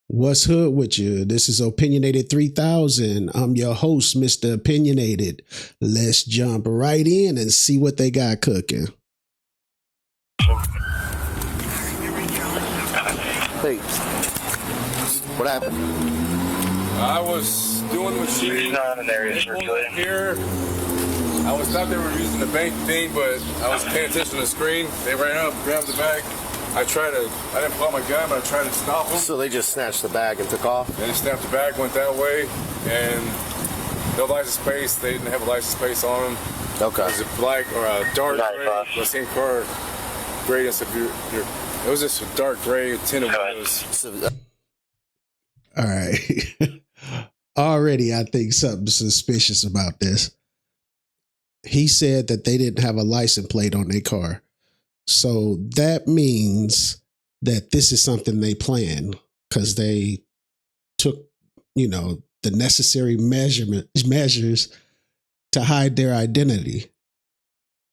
What's hood with you? This is Opinionated 3000. I'm your host, Mr. Opinionated. Let's jump right in and see what they got cooking. Hey, what happened? I was doing the machine. Here. I was thought they were using the bank thing, but I was paying attention to the screen. They ran up, grabbed the bag. I didn't pull out my gun, but I tried to stop them. So they just snatched the bag and took off? And they snapped the bag, went that way, and no license plates. They didn't have a license plate on them. Okay. It was a black or a dark gray, the same car, gray. It was just a dark gray, tinted windows. All right. Already, I think something suspicious about this. He said that they didn't have a license plate on their car. So that means that this is something they planned because they took, the necessary measures to hide their identity.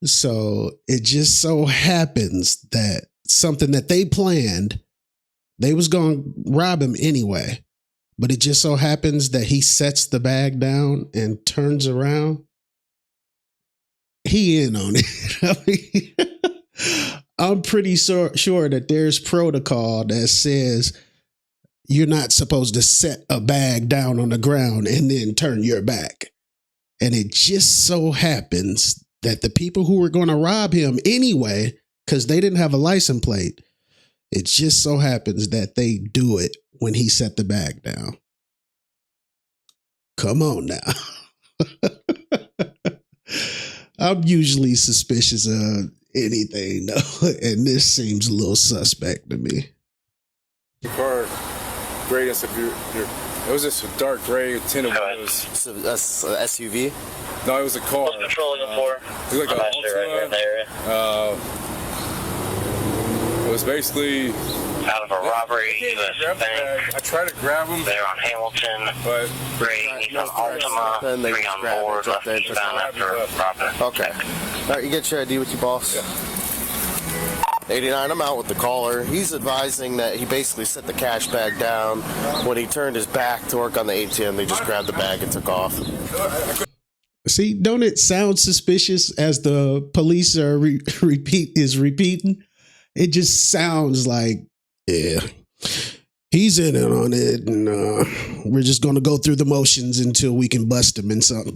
So it just so happens that something that they planned, they was going to rob him anyway. But it just so happens that he sets the bag down and turns around. He in on it. I'm pretty sure that there's protocol that says you're not supposed to set a bag down on the ground and then turn your back. And it just so happens that the people who were going to rob him anyway, because they didn't have a license plate, it just so happens that they do it when he set the bag down. Come on now. I'm usually suspicious of anything, though, and this seems a little suspect to me. The car, gray, it was just a dark gray, tinted windows. So that's an SUV? No, it was a car. What's patrolling for? It was like an Altima. Right here in the area. It was basically out of a robbery, U.S. Bank. I tried to grab him. They're on Hamilton. But Gray, Nissan Altima. Then they 3 just on grab board, it, drop left it, eastbound after robbing. Okay. All right, you get your ID with you, boss. Yeah. 89, I'm out with the caller. He's advising that he basically set the cash bag down. When he turned his back to work on the ATM, they just grabbed the bag and took off. See, don't it sound suspicious as the police are repeating? It just sounds like, yeah, he's in it on it, and we're just going to go through the motions until we can bust him in something.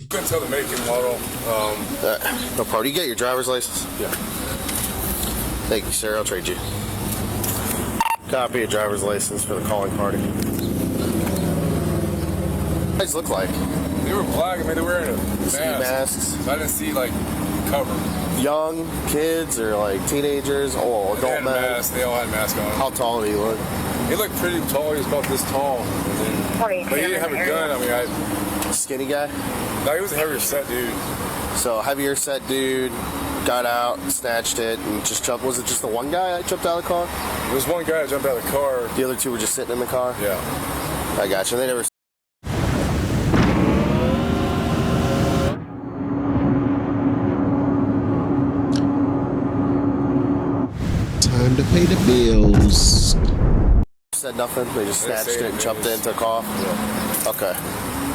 Couldn't tell the make and model. No problem. You get your driver's license? Yeah. Thank you, sir. I'll trade you. Copy of driver's license for the calling party. What do you guys look like? They were black. I mean, they were wearing a mask. Masks. I didn't see, cover. Young kids or teenagers? Oh, They adult had men? masks. They all had masks on. How tall do you look? He looked pretty tall. He was about this tall. But he didn't have a gun. I mean, Skinny guy? no, he was a heavier set dude. So heavier set dude, got out, snatched it, and just jumped. Was it just the one guy that jumped out of the car? There was one guy that jumped out of the car. The other two were just sitting in the car? Yeah. I got you. They never. Time to pay the bills. Said nothing. They just They didn't snatched say it and jumped in, anything. took off. Yeah. Okay.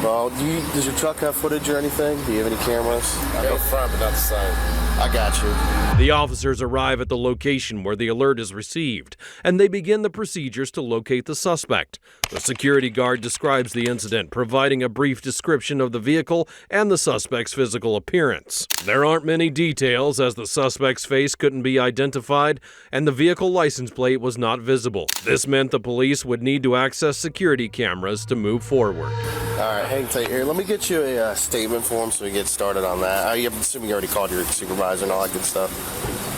Well, does your truck have footage or anything? Do you have any cameras? I got front, but not the side. I got you. The officers arrive at the location where the alert is received, and they begin the procedures to locate the suspect. The security guard describes the incident, providing a brief description of the vehicle and the suspect's physical appearance. There aren't many details, as the suspect's face couldn't be identified and the vehicle license plate was not visible. This meant the police would need to access security cameras to move forward. All right, hang tight here. Let me get you a statement form so we get started on that. I'm assuming you already called your supervisor and all that good stuff.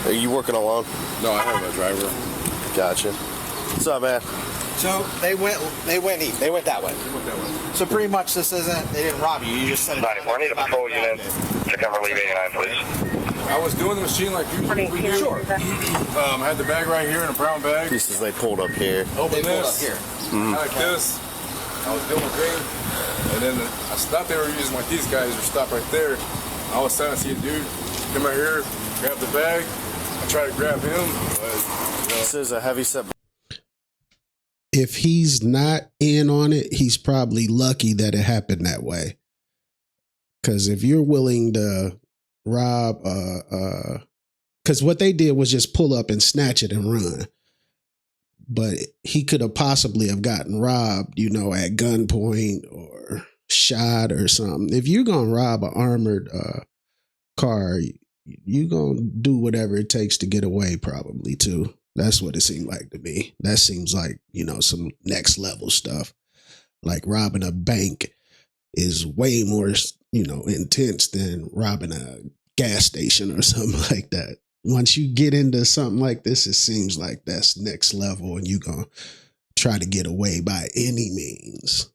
Are you working alone? No, I have a driver. Gotcha. What's up, man? So they went that way. So pretty much this isn't, they didn't rob you, you just said it. 94, need a patrol unit to cover leave 89, please. I was doing the machine like usually we do. Sure. I had the bag right here in a brown bag. Pieces they pulled up here. Open They pulled this. up here. Like this. I was doing the thing. And then I thought they were using like these guys were stopped right there. All of a sudden I see a dude come right here, grab the bag. I try to grab him, but This is a heavy set. if he's not in on it, he's probably lucky that it happened that way. Because if you're willing to rob, because what they did was just pull up and snatch it and run. But he could have possibly have gotten robbed, you know, at gunpoint or shot or something. If you're going to rob an armored car, you're going to do whatever it takes to get away probably too. That's what it seemed like to me. That seems like, you know, some next level stuff. Like robbing a bank is way more, you know, intense than robbing a gas station or something like that. Once you get into something like this, it seems like that's next level and you're going to try to get away by any means.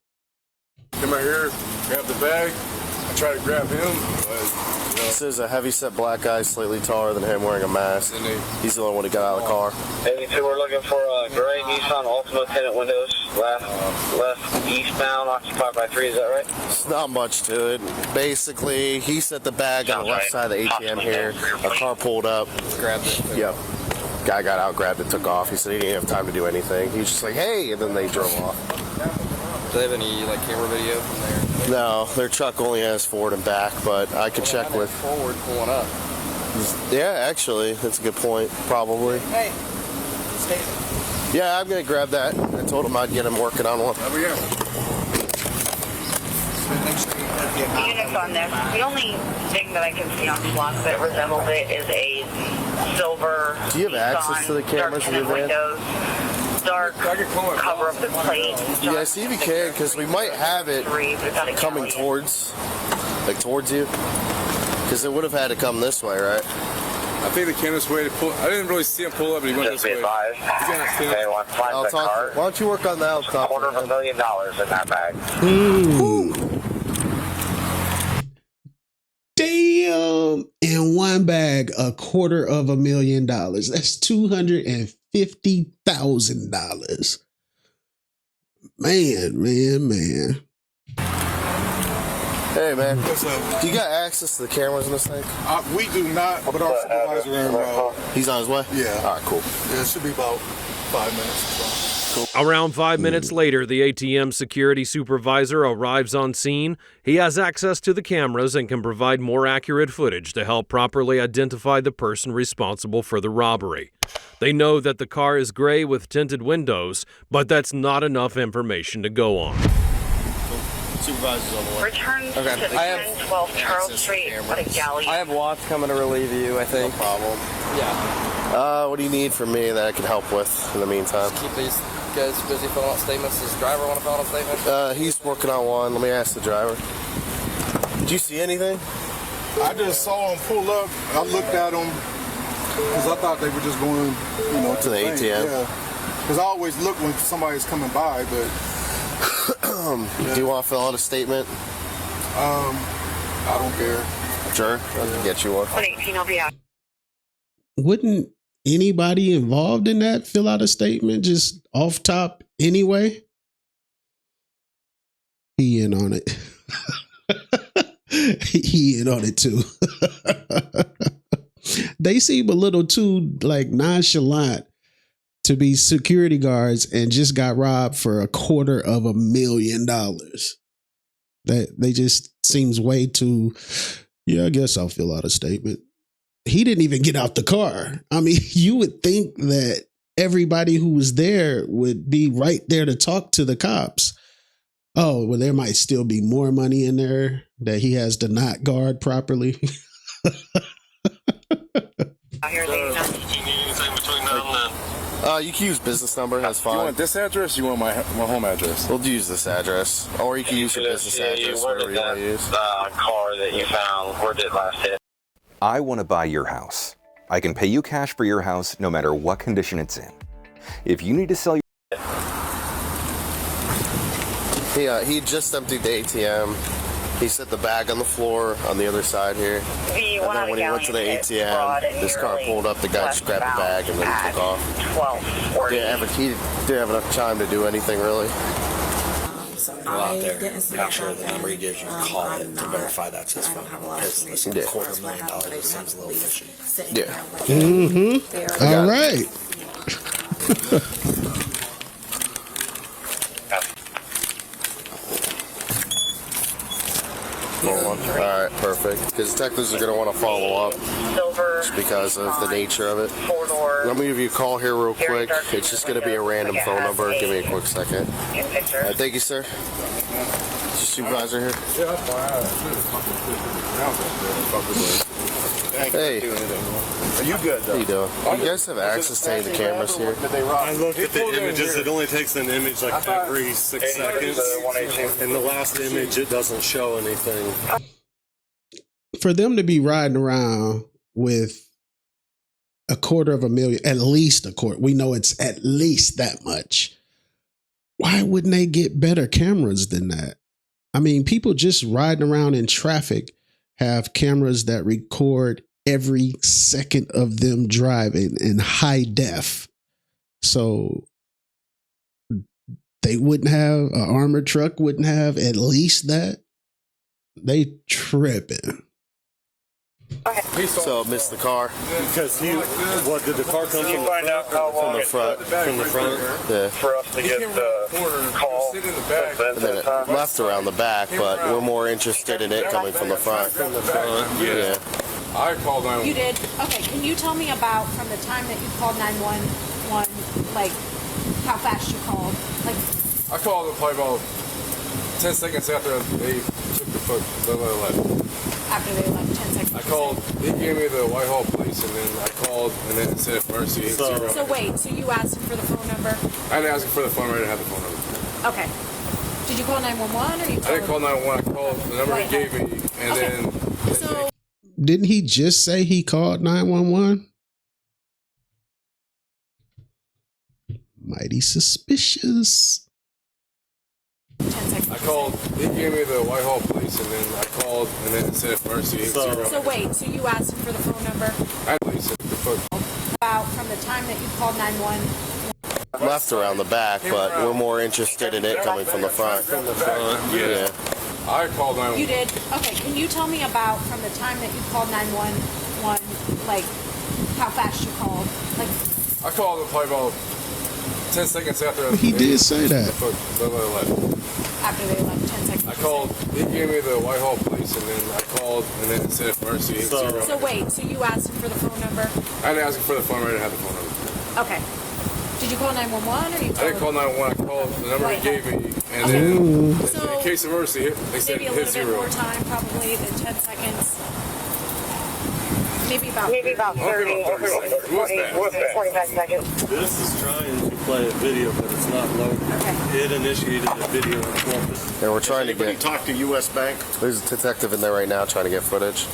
Come out here, grab the bag. I try to grab him, but This is a heavy-set black guy, slightly taller than him, wearing a mask. He's the only one who got out of the car. 82, we're looking for a gray Nissan Altima tinted windows, left eastbound, occupied by 3, is that right? It's not much to it. Basically, he set the bag on the left side of the ATM here. A car pulled up. Grabbed it. Yep. Guy got out, grabbed it, took off. He said he didn't have time to do anything. He was just like, hey, and then they drove off. Do they have any like camera video from there? No, their truck only has forward and back, but I could check with. Forward pulling up. Yeah, actually, that's a good point. Probably. Hey, Yeah, I'm gonna grab that. I told him I'd get him working on one. there we go. Units on this. The only thing that I can see on Flock that resembles it is a silver. Do you have access to the cameras in your van? Windows, dark cover of the plate. Yeah, see if you can, because we might have it coming towards you. Because it would have had to come this way, right? I think they came this way to pull. I didn't really see him pull up, but he went Just this be way. advised. They want to find I'll the talk. car. Why don't you work on that? I'll talk to him. $250,000 in that bag. Damn. In one bag, $250,000. That's $250,000. Man. Hey, man. Do you got access to the cameras in this thing? We do not, but our supervisor in He's on his way? Yeah. All right, cool. it should be about 5 minutes or so. Around 5 minutes later, the ATM security supervisor arrives on scene. He has access to the cameras and can provide more accurate footage to help properly identify the person responsible for the robbery. They know that the car is gray with tinted windows, but that's not enough information to go on. Supervisor's on the way. Return to Okay. I have 1012 Charles Street at a galley. I have Watts coming to relieve you, I think. No problem. Yeah. What do you need from me that I can help with in the meantime? Keep these guys busy filling out statements. Does the driver want to fill out a statement? He's working on one. Let me ask the driver. Did you see anything? I just saw them pull up. I looked at them because I thought they were just going, To the bank. ATM. Yeah. Because I always look when somebody's coming by, but Do you want to fill out a statement? I don't care. Sure. I can get you one. 118, I'll be out. Wouldn't anybody involved in that fill out a statement just off top anyway? He in on it. He in on it too. They seem a little too nonchalant to be security guards and just got robbed for $250,000. That they just seems way too. Yeah, I guess I'll fill out a statement. He didn't even get out the car. I mean, you would think that everybody who was there would be right there to talk to the cops. Oh, well, there might still be more money in there that he has to not guard properly. Here, ladies and You can use business number. That's You fine. want this address? Or you want my home address? We'll use this address, or you can use your business address, whatever you want to use. Car that you found, where did it last hit? I want to buy your house. I can pay you cash for your house no matter what condition it's in. If you need to sell your He just emptied the ATM. He set the bag on the floor on the other side here. The And then when he went to the ATM, this car pulled up, the guy just grabbed the bag and then took off. 1240. He didn't have enough time to do anything really. Go out there, make sure the number he gives you, call it to verify that's his phone number. Because listen, Yeah. $250,000 seems a little fishy. Yeah. All right. Perfect. Because detectives are going to want to follow up Silver. just because of the nature of it. 4-door. Let me give you a call here real quick. It's just going to be a random phone number. Give me a quick second. Thank you, sir. Is your supervisor here? Hey. Are you good, though? How you doing? You guys have access to any of the cameras here? I looked at the images. It only takes an image like every 6 seconds. In the last image, it doesn't show anything. For them to be riding around with $250,000, at least a quarter, we know it's at least that much. Why wouldn't they get better cameras than that? I mean, people just riding around in traffic have cameras that record every second of them driving in high def. So they wouldn't have, an armored truck wouldn't have at least that. They tripping. So missed the car. Because what did the car come from? From the front. From the front. Yeah. For us to get the call. And then it left around the back, but we're more interested in it coming from the front. From the front. Yeah. I called 911. You did? Okay, can you tell me about from the time that you called 911, like how fast you called? Like I called them probably about 10 seconds after they took the left. after they left 10 seconds. I called, they gave me the Whitehall police, and then I called, and then it said emergency 80. So wait, so you asked him for the phone number? I didn't ask him for the phone, I didn't have the phone number. Okay. Did you call 911 or you I didn't call 911, I called the number he gave me, and then... So... Didn't he just say he called 911? Mighty suspicious. I called, they gave me the Whitehall police, and then I called, and then it said emergency 80. So wait, so you asked him for the phone number? I didn't say the phone. About from the time that you called 911? Left around the back, but we're more interested in it coming from the front. From the front, Yeah. I called 911. You did? Okay, can you tell me about from the time that you called 911, like how fast you called? Like I called them probably about 10 seconds after He did say that. after they left 10 seconds. I called, they gave me the Whitehall police, and then I called, and then it said emergency 80. So wait, so you asked him for the phone number? I didn't ask him for the phone, I didn't have the phone number. Okay. Did you call 911 or you I didn't call 911, I called the number he gave me, and Okay. then So in case of emergency, they said maybe a hit little bit zero. more time, probably than 10 seconds. Maybe about 30 or 45 seconds. This is trying to play a video, but it's not loaded. Okay. It initiated a video and plugged it. And we're trying to get... Talk to U.S. Bank. There's a detective in there right now trying to get footage.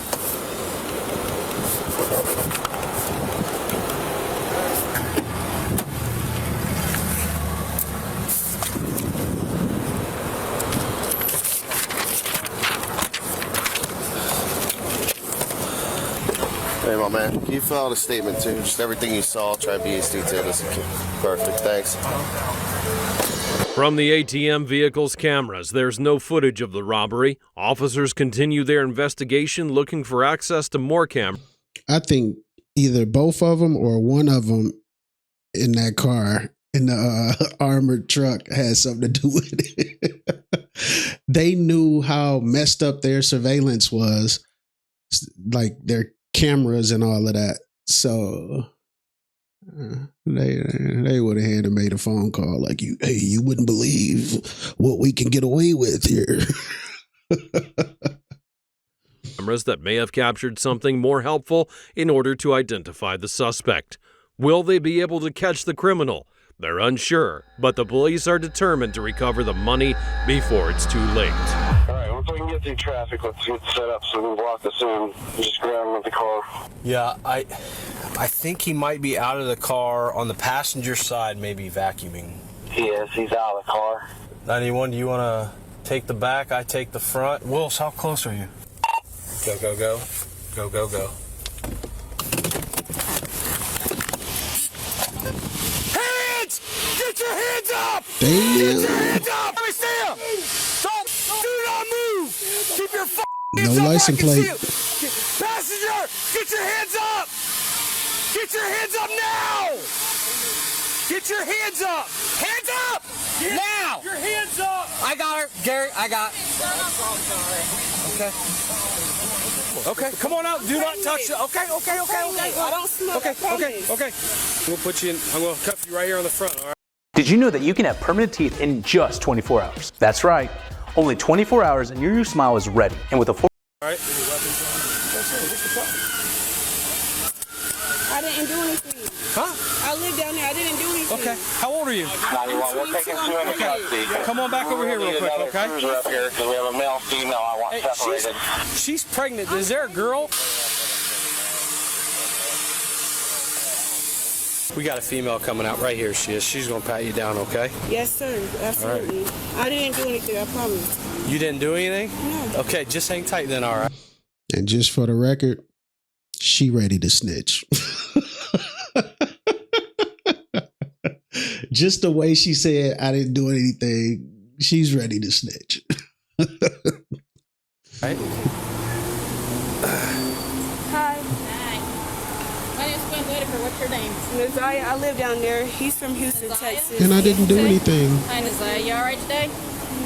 Hey, my man, can you fill out a statement too? Just everything you saw, try to be as detailed as you can. Perfect, thanks. From the ATM vehicle's cameras, there's no footage of the robbery. Officers continue their investigation looking for access to more cameras. I think either both of them or one of them in that car, in the armored truck, had something to do with it. They knew how messed up their surveillance was, like their cameras and all of that. So they would have had to made a phone call like, you wouldn't believe what we can get away with here. Cameras that may have captured something more helpful in order to identify the suspect. Will they be able to catch the criminal? They're unsure, but the police are determined to recover the money before it's too late. All right, once we can get through traffic, let's get set up so we can block this in. Just grab him with the car. Yeah, I think he might be out of the car on the passenger side, maybe vacuuming. He is. He's out of the car. 91, do you want to take the back? I take the front. Wills, how close are you? Go, go, go. Go, go, go. Hands! Get your hands up! Damn. Get your hands up! Let me see them! Do not move! Keep your hands No up! license plate. Passenger, get your hands up! Get your hands up now! Get your hands up! Hands up! Now! Your hands up! I got her. Gary, I got. Okay. Okay, come on out. Do not touch it. Okay. I don't smoke. Okay. We'll put you in. I'm going to cuff you right here on the front, all right? Did you know that you can have permanent teeth in just 24 hours? That's right. Only 24 hours and your new smile is ready. And with a All right. I didn't do anything. Huh? I live down there. I didn't do anything. Okay. How old are you? We're taking two in custody. Come on back over here real quick, okay? Cruiser up here, so we have a male, female. I want Hey, separated. she's pregnant. Is there a girl? We got a female coming out right here. She is. She's going to pat you down, okay? Yes, sir. Absolutely. I didn't do anything. I promise. You didn't do anything? No. Okay, just hang tight then, all right? And just for the record, she ready to snitch. Just the way she said, I didn't do anything, she's ready to snitch. Right? Hi. Hi. My name's Gwen Whitaker. What's your name? Naziah, I live down there. He's from Houston, Texas. And I didn't do anything. Hi, Naziah. You all right today?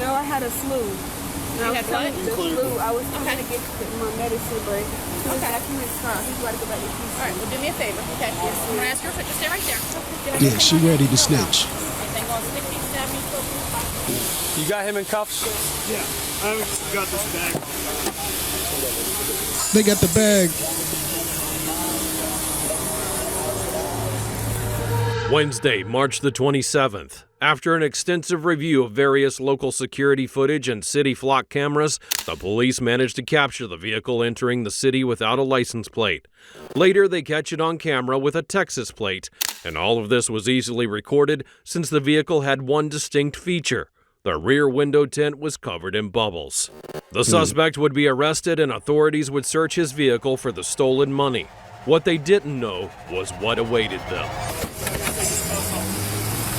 No, I had a flu. You had what? The flu. I was trying to get my medicine, but he was asking his car. He's about to go back to Houston. All right. Well, do me a favor. Okay. I'm going to ask her. Just stay right there. Yeah, she ready to snitch. Anything going sticky, stab me, You got him in cuffs? Yeah, I got this bag. They got the bag. Wednesday, March the 27th. After an extensive review of various local security footage and city flock cameras, the police managed to capture the vehicle entering the city without a license plate. Later, they catch it on camera with a Texas plate, and all of this was easily recorded since the vehicle had one distinct feature. The rear window tint was covered in bubbles. The suspect would be arrested and authorities would search his vehicle for the stolen money. What they didn't know was what awaited them.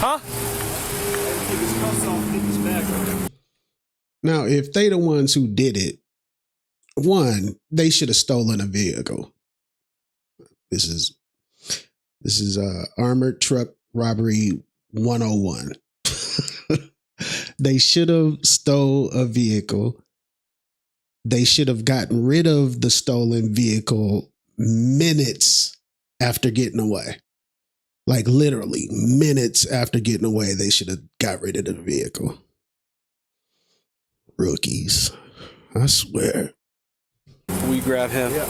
Huh? Now, if they the ones who did it, one, they should have stolen a vehicle. This is armored truck robbery 101. They should have stole a vehicle. They should have gotten rid of the stolen vehicle minutes after getting away. Like literally minutes after getting away, they should have got rid of the vehicle. Rookies. I swear. We grab him. Yeah.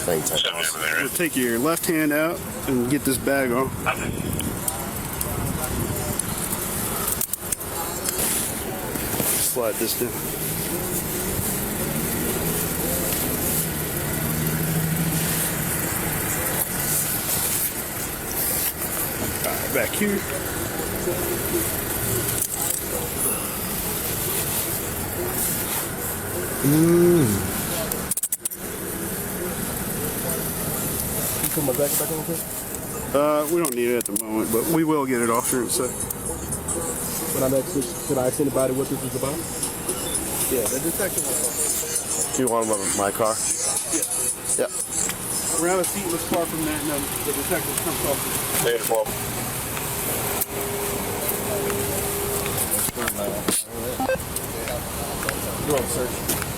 We'll take your left hand out and get this bag on. Slide this down. All right, back here. Put my back on quick. We don't need it at the moment, but we will get it off here in a sec. Should I ask anybody what this is about? Yeah, the detective will call. Do you want them in my car? Yeah. We're out of seatless car from that, and then the detective comes off. Beautiful. You want to search?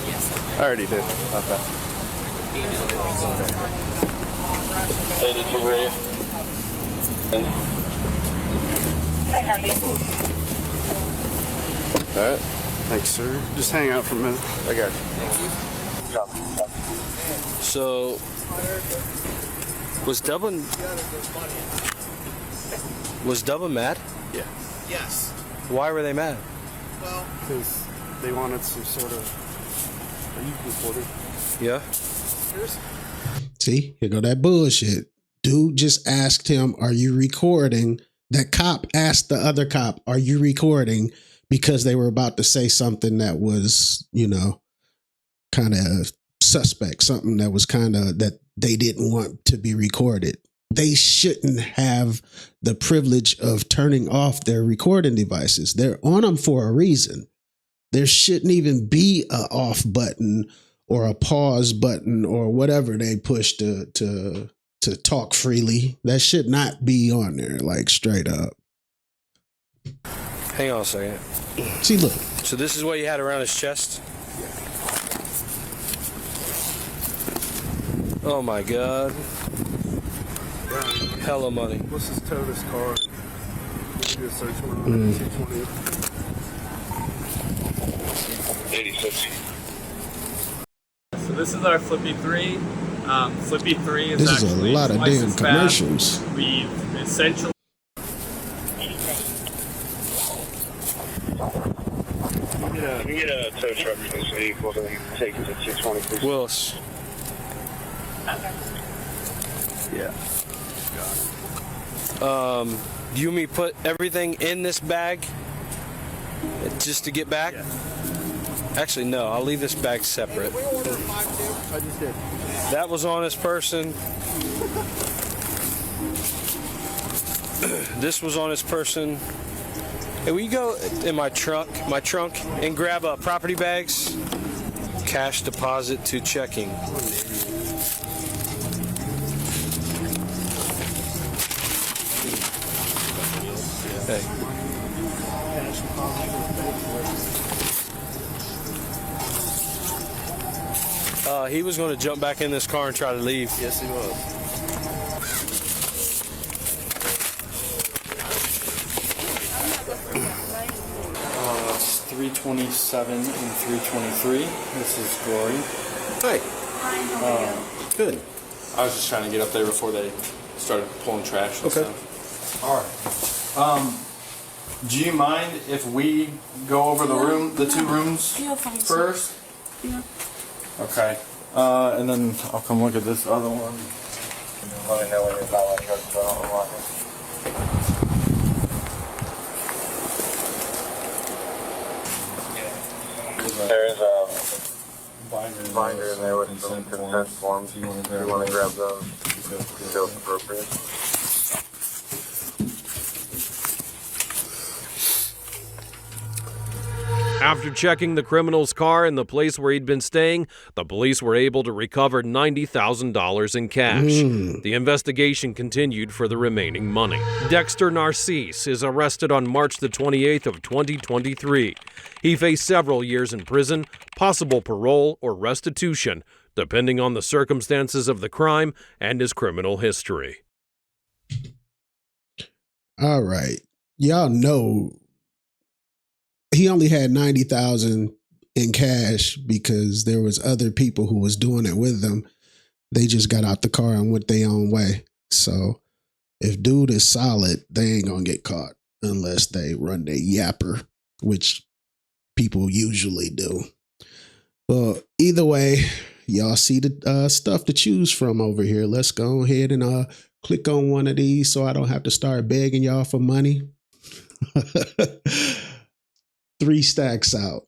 Yes. I already did. Okay. 82 ready. All right. Thanks, sir. Just hang out for a minute. I got you. So, was Dublin mad? Yeah. Yes. Why were they mad? Well, because they wanted some sort of. Are you recording? Yeah. See, here go that bullshit. Dude just asked him, are you recording? That cop asked the other cop, are you recording? Because they were about to say something that was, kind of suspect, something that was kind of that they didn't want to be recorded. They shouldn't have the privilege of turning off their recording devices. They're on them for a reason. There shouldn't even be a off button or a pause button or whatever they push to to talk freely. That should not be on there, like straight up. Hang on a second. See, look. So this is what you had around his chest? Oh my God. Hella money. What's his total's card? Do a search warrant. 86. So this is our Flippy 3. Flippy 3 is This is a actually lot of twice damn as fast. commercials. We've essentially... Can you get a tow truck for this vehicle that you can take it to 220, please? Willis. Yeah. Do you want me to put everything in this bag just to get back? Actually, no. I'll leave this bag separate. I just did. That was on his person. This was on his person. Hey, will you go in my trunk, and grab property bags? Cash deposit to checking. Hey. He was going to jump back in this car and try to leave. Yes, he was. It's 327 and 323. This is Glory. Hey. Good. I was just trying to get up there before they started pulling trash and stuff. All right. Do you mind if we go over the two rooms first? Yeah. Okay. And then I'll come look at this other one. Let me know when you're not like so I don't unlock it. There is a binder in there with some consent forms. If you want to grab those, you feel it's appropriate. After checking the criminal's car and the place where he'd been staying, the police were able to recover $90,000 in cash. The investigation continued for the remaining money. Dexter Narcisse is arrested on March the 28th of 2023. He faced several years in prison, possible parole or restitution, depending on the circumstances of the crime and his criminal history. All right. Y'all know he only had 90,000 in cash because there was other people who was doing it with them. They just got out the car and went their own way. So if dude is solid, they ain't gonna get caught unless they run their yapper, which people usually do. Well, either way, y'all see the stuff to choose from over here. Let's go ahead and click on one of these so I don't have to start begging y'all for money. 3 stacks out.